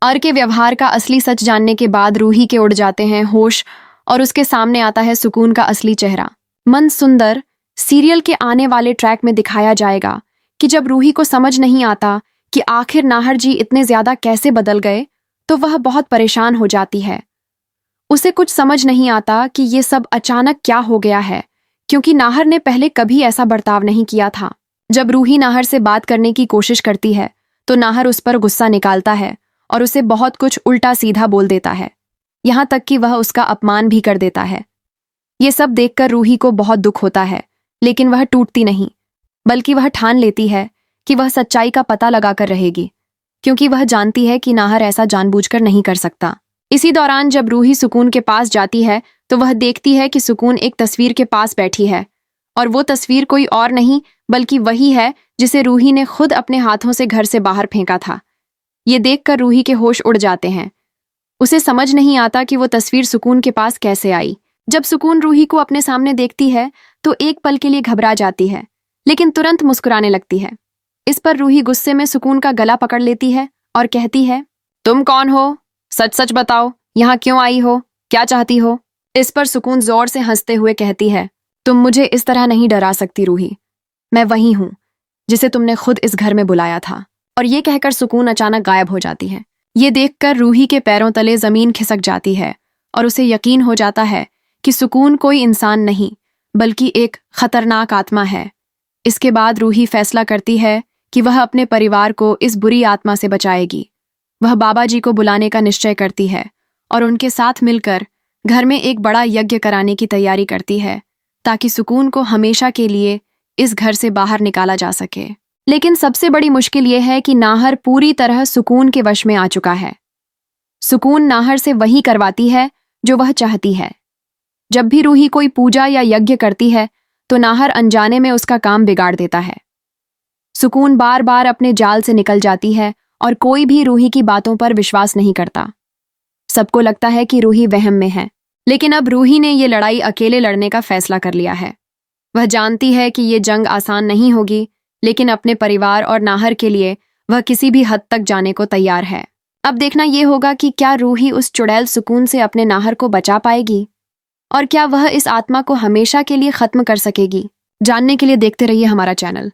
अर के व्यवहार का असली सच जानने के बाद रूही के उड़ जाते हैं होश और उसके सामने आता है सुकून का असली चेहरा। मन सुंदर सीरियल के आने वाले ट्रैक में दिखाया जाएगा कि जब रूही को समझ नहीं आता कि आखिर नाहर जी इतने ज्यादा कैसे बदल गए तो वह बहुत परेशान हो जाती है। उसे कुछ समझ नहीं आता कि ये सब अचानक क्या हो गया है, क्योंकि नाहर ने पहले कभी ऐसा बर्ताव नहीं किया था। जब रूही नाहर से बात करने की कोशिश करती है तो नाहर उस पर गुस्सा निकालता है और उसे बहुत कुछ उल्टा सीधा बोल देता है, यहाँ तक कि वह उसका अपमान भी कर देता है। ये सब देखकर रूही को बहुत दुख होता है, लेकिन वह टूटती नहीं, बल्कि वह ठान लेती है कि वह सच्चाई का पता लगाकर रहेगी, क्योंकि वह जानती है कि नाहर ऐसा जानबूझकर नहीं कर सकता। इसी दौरान जब रूही सुकून के पास जाती है तो वह देखती है कि सुकून एक तस्वीर के पास बैठी है, और वो तस्वीर कोई और नहीं बल्कि वही है जिसे रूही ने खुद अपने हाथों से घर से बाहर फेंका था। ये देखकर रूही के होश उड़ जाते हैं। उसे समझ नहीं आता कि वो तस्वीर सुकून के पास कैसे आई। जब सुकून रूही को अपने सामने देखती है तो एक पल के लिए घबरा जाती है, लेकिन तुरंत मुस्कुराने लगती है। इस पर रूही गुस्से में सुकून का गला पकड़ लेती है और कहती है, तुम कौन हो? सच सच बताओ, यहाँ क्यों आई हो? क्या चाहती हो? इस पर सुकून जोर से हंसते हुए कहती है, तुम मुझे इस तरह नहीं डरा सकती रूही। मैं वही हूं जिसे तुमने खुद इस घर में बुलाया था। और ये कहकर सुकून अचानक गायब हो जाती है। ये देखकर रूही के पैरों तले जमीन खिसक जाती है और उसे यकीन हो जाता है कि सुकून कोई इंसान नहीं बल्कि एक खतरनाक आत्मा है। इसके बाद रूही फैसला करती है कि वह अपने परिवार को इस बुरी आत्मा से बचाएगी। वह बाबा जी को बुलाने का निश्चय करती है और उनके साथ मिलकर घर में एक बड़ा यज्ञ कराने की तैयारी करती है, ताकि सुकून को हमेशा के लिए इस घर से बाहर निकाला जा सके। लेकिन सबसे बड़ी मुश्किल यह है कि नाहर पूरी तरह सुकून के वश में आ चुका है। सुकून नाहर से वही करवाती है जो वह चाहती है। जब भी रूही कोई पूजा या यज्ञ करती है तो नाहर अनजाने में उसका काम बिगाड़ देता है। सुकून बार बार अपने जाल से निकल जाती है और कोई भी रूही की बातों पर विश्वास नहीं करता। सबको लगता है कि रूही वहम में है, लेकिन अब रूही ने ये लड़ाई अकेले लड़ने का फैसला कर लिया है। वह जानती है कि ये जंग आसान नहीं होगी, लेकिन अपने परिवार और नाहर के लिए वह किसी भी हद तक जाने को तैयार है। अब देखना यह होगा कि क्या रूही उस चुड़ैल सुकून से अपने नाहर को बचा पाएगी, और क्या वह इस आत्मा को हमेशा के लिए खत्म कर सकेगी। जानने के लिए देखते रहिए हमारा चैनल।